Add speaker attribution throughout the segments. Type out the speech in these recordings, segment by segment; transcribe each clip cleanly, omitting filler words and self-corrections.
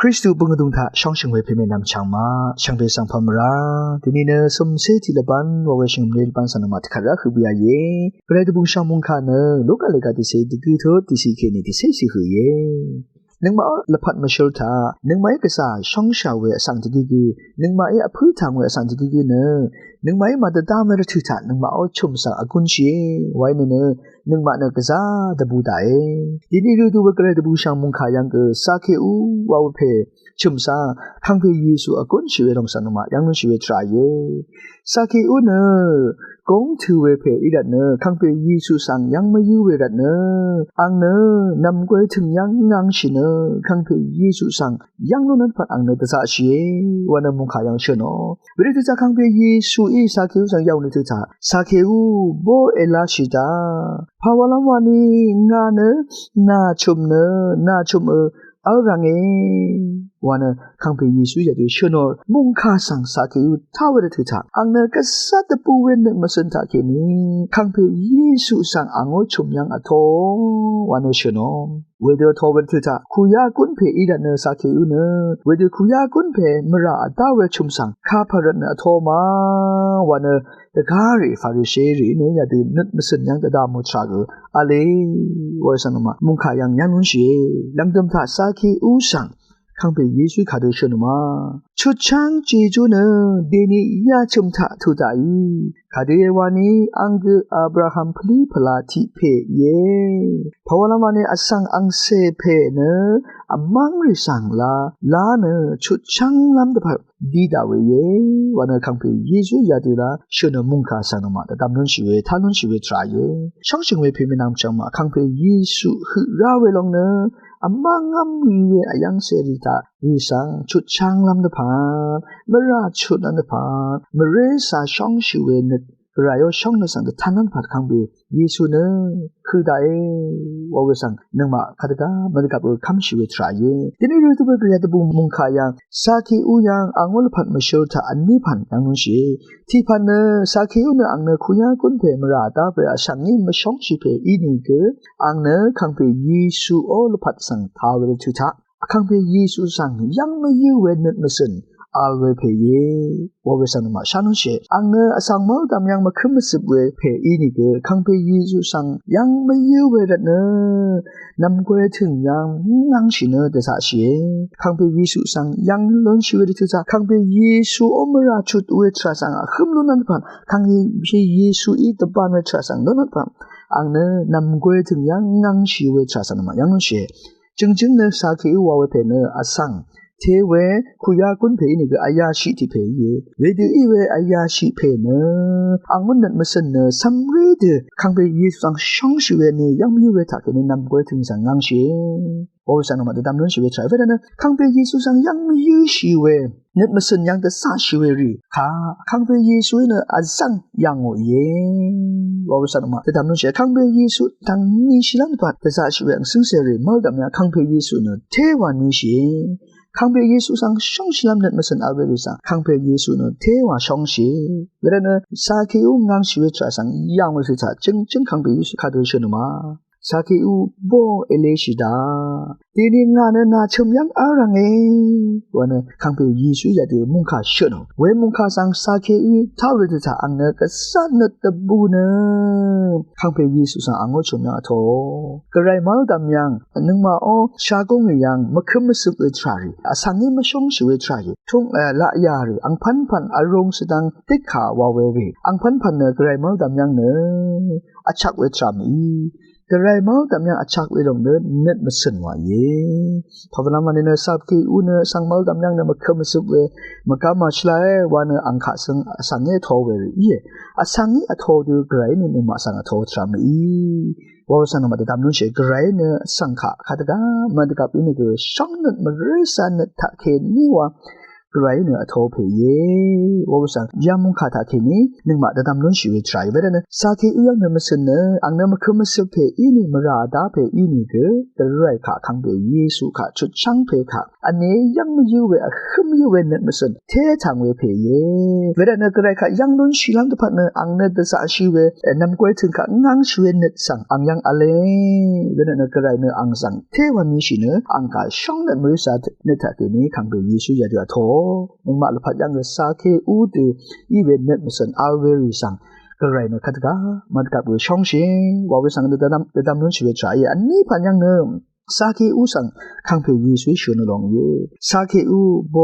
Speaker 1: คริสต์บุงดุงทะช่องเชิงเวเพเมนำช่างมาช่างเปสังพามราทีนี้เนสมเสติละบันว่าเวชิงเรียลปันสนมาตขระคือบิอาเย่กระดูบุงช่างมุงคาเนลูกอะไรกันที่เสดิกุทอที่สิเคนี่ที่เสสิคือเย่นึงมาละพัดมาเชลทานึงมาเอกสารช่องชาวเวสังติกิกุนึงมาเออพื้นทางเวสังติกิกุเนนึงมาเอมาตตามเรทุตานึงมาเอาชุมสังอากุนชีไว้เนนึงมาเนกษาดบูตาเอทีนี้ฤดูเวกระดูบุงช่างมุงคายังก็สักเคอูว่าเวเพชุมซาคังเพเยซูอกุนชีเวรองสันมายังนุชีเวทรายเยสักเคอูเนกงถือเวเพอีดันเนคังเพเยซูสังยังไม่ยูเวดันเนอังเนนำกวยถึงยังงังชิเนคังเพเยซูสังยังนุนันพัดอังเนตสาชีวันมุงขายังเชนอเวริตจะคังเพเยซูอีสักเคอูสังยาวนิตจะสักเคอูโบเอลาชิตาภาวะลวานีงาเนนาชุมเนนาชุมเอารังวันคังเพเยซูอยากจะเชื่อนอมุงคาสังสักอยู่ท้าวเรตุตาอังเนก็สัตปูเวนมาสันตาเกนีคังเพเยซูสังอังโอชุมยังอโทวันเชื่อนอเวเดอทอเวตุตาคุยากุนเพอีดันเนสักอยู่เนเวเดคุยากุนเพมราดาวเวชุมสังคาพารันอโทมาวันตะการีฟาริเชรีเนอยากจะนึกมาสันยังตะดามุทรากอะไรวันสันมามุงคายังยังนุ่นเชลังดมท่าสักอยู่สังคังเพเยซูขาดเชนมาชุดช่างเจจูเนเดนียาชุมทะทุตายขาดเยวานีอังกอับราฮัมพลีพลาทิเพเยพาวลามานีอสังอังเซเพเนอมังริสังลาเนชุดช่างลำตะพัดดีดาวเยวันคังเพเยซูยาดีลาเชนมุงคาสันมาแต่ดำนุนชีเวทานุนชีเวทรายช่องชิงเวพิมนามจังมาคังเพเยซูฮึราเวลงเนamangam wiwe ayang serita wisang chut chang lam de pan mara chut an de pan mare sa shong shiwe ne rayo shong na sang de tanan phat khang bi yesu ne khu dai wa we sang nang ma khadaka madaka bu kham shiwe tra ye tini ru tu be kriya tu mung kha yang sakhi u yang angol phat ma shul tha anni phan yang nun shi thi phan ne sakhi u ne ang ne khu ya kun phe mara ta pe asang ni ma shong shi phe i ni ke ang ne khang phe yesu all phat sang tha we tu tha khang phe yesu sang yang ma yu we net ma sin alwe phe ye wa we sang ma shanun she ang ne asang ma tam yang ma khum sip we phe i ni ke khang phe yesu sang yang ma yu we dat ne nam kwe thing yang ngang shi ne de sa shi khang phe yesu sang yang lon shi we de tu sa khang phe yesu omra chut we tra sang khum lu nan phan khang phe yesu i de ban we tra sang non phan ang ne nam kwe thing yang ngang shi we tra sang ma yang she jing jing ne sa ki wa we phe ne asangเทเวคุยากุนเพนี่ก็อายาชิที่เพยเวดอีเวอายาชิเพเนอังมันนัดมาสนเนซัมเรดคังเปเยสังช่องชิเวนี่ยังมีเวทักนี่นำกวยถึงสังงังชิโอ้สังมาแต่ดำล้วนชิเวใช่เวนะคังเปเยซูสังยังมีชิเวนัดมาสนยังแต่ซาชิเวรีค่ะคังเปเยซูเนอาซังยังโอเยโอ้สังมาแต่ดำล้วนชิคังเปเยซูทั้งนี้ชิลันปัดแต่ซาชิเวอังซึ่งเสรีมาดำเนี่ยคังเปเยซูเนเทวานิชิคังเพเยซูสังช่องชิลามเน็ตมาสันอาเวริสังคังเพเยซูเนเทวาช่องชีเวลาเนสาคิอุงังชีวิตสังยังไม่สุดท้ายจึงคังเพเยซูขาดเชื่อมาสาคิอุโบเอเลชิดาทีนี้งานน่าชมยังอะไรเงี้ยวันนี้คังเพเยซูอยากจะมุ่งข้าเชื่อเวมุ่งข้าสังสาคิอุท้าวเวทุตาอังเนก็สันนตบูเนคังเพเยซูสังอังโอชมยังอโทกระไรมาดำยังนึงมาโอชากงยังมาขึ้นมาสุดเวทรารีอาสังนี้มาช่องชีวิตรารีทุ่งละยารีอังพันอารมณ์สุดังติดขาวาเวรีอังพันเนกระไรมาดำยังเนอชักเวทรามีกระไรมาดำยังอชักเวลงเนเน็ตมาสินว่าเย่พอเวลามันเนสับกีอุเนสังมาดำยังเนมาขึ้นมาสุดเวมากามาชลายวันเนอังขาสังเงทอเวรีเย่อาสังนี้อโทดูกระไรเนมาสังอโททรามีว่าสังมาแต่ดำนุ่นเชกไรเนสังขาขาดกามาแต่กับอินเกช่องนั้นมาเรสันทักเคนนี่ว่า กระไรเนื้อทอเพยว่าภาษายามุงคาตาเคนี้นึกมาแต่ทำล้นชีวิตใจไว้แล้วนะสาเคอุยังเนื้อมาเสนออังเนื้อมาคือมาสืบเพอีนี่มาราดาเพอีนี่ก็กระไรขาขังเพเยซูขาชุดช่างเพขาอันนี้ยังไม่อยู่เวขึ้นไม่อยู่เวเนื้อมาเสนเททางเวเพเยเวลาเนื้อกระไรขายังล้นชีลังตุพันเนื้ออังเนื้อแต่สาชีเวนำกวยถึงขางังชีเวเนื้อสั่งอังยังอะไรเวลาเนื้อกระไรเนื้ออังสั่งเทวันนี้ชีเนื้ออังกาช่องเนื้อมือสาเนื้อถักนี้ขังเพเยซูอย่าเดือดโถนึกมาลุพัดยังเนื้อสาเคอูตีอีเวเนื้อมาเสนอาเวริสั่งกระไรเนื้อขัดกามันกับเวช่องชีว่าเวสั่งเดือดดำล้นชีวิตใจอันนี้พันยังเนื้อสาเคอูสั่งขังเพเยซูชวนลงเยสาเคอูโบ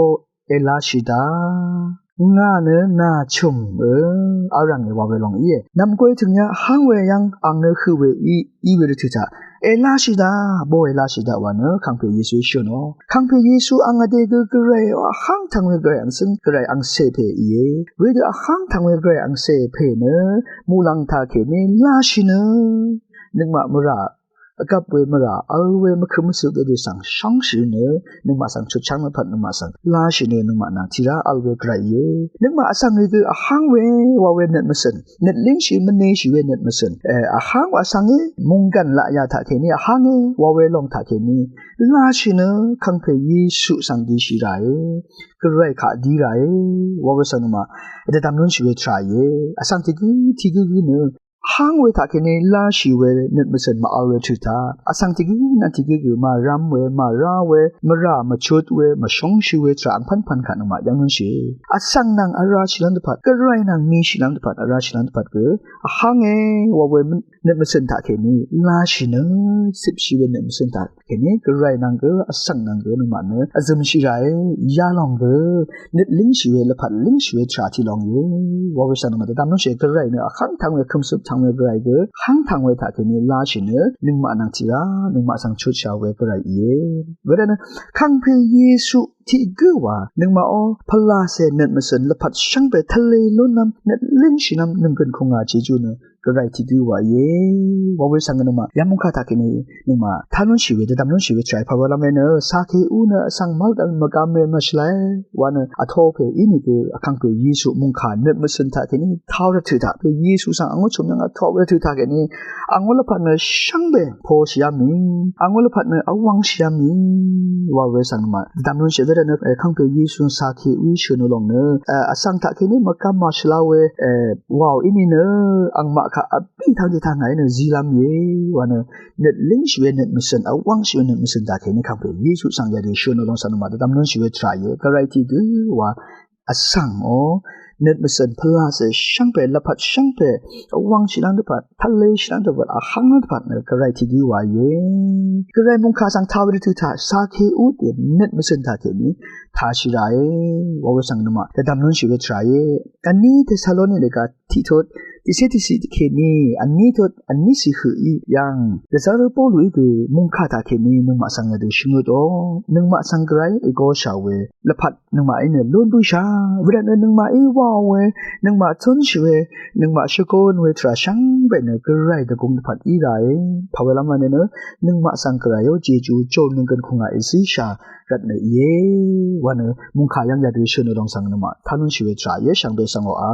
Speaker 1: เอลาชิดางาเนนาชุมอารังเอวาเวลองเอนำกวยถึงเนี่ยหังเวยังอังเนคือเวอีเวรทิจาเอลาชิดาโบเอลาชิดาวะเนคังเพเยซูชโนคังเพเยซูอังอเดกกระไรหังทังเวกระไรอังซึ่งกระไรอังเซเพเยเวเดหังทังเวกระไรอังเซเพเนมูลังทาเคเนลาชิเนนึกมามรากับเวมราเอาเวมคือมันสุดเดสังช่องสีเนนึกมาสังชุดช่างมันผัดนึกมาสังลาสีเนนึกมานาทีละเอาเวกไรเยนึกมาสังเวคือหังเวว่าเวเน็ตมาสันเน็ตลิงสีมันเนสีเวเน็ตมาสันหังว่าสังเอมุงกันละยาถาเคนี่หังเอว่าเวลงถาเคนี่ลาสีเนคังเพยีสุสังดีสีไรก็ไรขาดีไรว่าเวสังมาเดตามนู้นสีเวทรายสังที่กูเนหังเวทาเคเนลาชีเวเน็ตมาสันมาเอาเวทุตาสังติกูนันติกูมารำเวมาราเวมารามาชุดเวมาชงชีเวทรางพันขันมาอย่างนั้นสิสังนางอาราชิลันตุพัดก็ไรนางมีชิลันตุพัดอาราชิลันตุพัดก็หังเอว่าเวเน็ตมาสันทาเคเนลาชิเนสิบชีเวเน็ตมาสันทาเคเนก็ไรนางก็สังนางก็นึกมาเนซึมชีไรยาลองก็เน็ตลิงชีเวละพัดลิงชีเวทราที่ลองเยว่าเวสันมาแต่ตามนู้นเชก็ไรเนหังทางเวคำสุดทางเวกไรก็หังทางเวทาเคนี่ลาชิเนนึงมานังทีละนึงมาสังชุดชาวเวกไรเยเวลานั้นขังเพเยซูที่กูว่านึงมาอ๋อพลาเซเน็ตมาสันละพัดช่างไปทะเลล้นน้ำเน็ตลิงชิน้ำนึงกันคงอาจีจูเนก็ไรที่กูว่าเย่ว่าเวสังกันมายามุขตาเคนี่นึงมาท่านุนชีวิตดำนุนชีวิตใจพาวลาเมเนสาเคอูเนสังมัลดันมากามเมมาชไลวันเนอโทเพอินี่ก็ขังเพเยซูมุงขาเน็ตมาสันตาเคนี่ท้าวระถือตาเพเยซูสังอังวชมยังท้าวระถือตาเคนี่อังวละพัดเนช่างเบโพชิยามิอังวละพัดเนอวังชิยามิว่าเวสังมาดำนุนชีวิตเนขังเพเยซูสาเคอูชโนลงเนสังตาเคนี่มากามมาชลาเวว้าวอินี่เนอังมาปีทางที่ทางไหนเนจีลามเยวันเน็ตลิงชีวิตเน็ตมิสันเอาวังชีวิตเน็ตมิสันตาเคนี่ขังเพเยซูสังยาดิชโนลงสันมาดำนุนชีวิตทรายก็ไรที่กูว่าสังโอเน็ตมิสันพลาเซช่างเปละพัดช่างเปวังชิลันตุพัดทะเลชิลันตุพัดหังนันตุพัดเนก็ไรที่กูว่าเยก็ไรมุงคาสังท้าวดิทุตาสาเคอุดเน็ตมิสันตาเคนี่ทาชิไรว่าสังนมาแต่ดำนุนชีวิตทรายอันนี้เทสซาโลนี่เลกาที่ทศที่เศรษฐีเคนี่อันนี้ทศอันนี้สิคือยังเดซาร์ปอลุยคือมุงคาตาเคนี่นึงมาสังยาดูชิงโดนึงมาสังไกรเอโกชาเวละพัดนึงมาอินเนลุนบุชาเวลานึงมาอีวาเวนึงมาทนชิเวนึงมาชโกนเวทราชังเบเนกไรตะกุงพัดอีไรพอเวลามันเนนึงมาสังไกรโยเจจูโจนึงกันคงอาอิชากัดเนเยวันมุงคายังยาดูชินดองสังนมาท่านุนชิเวทราเยชังเบสังโออา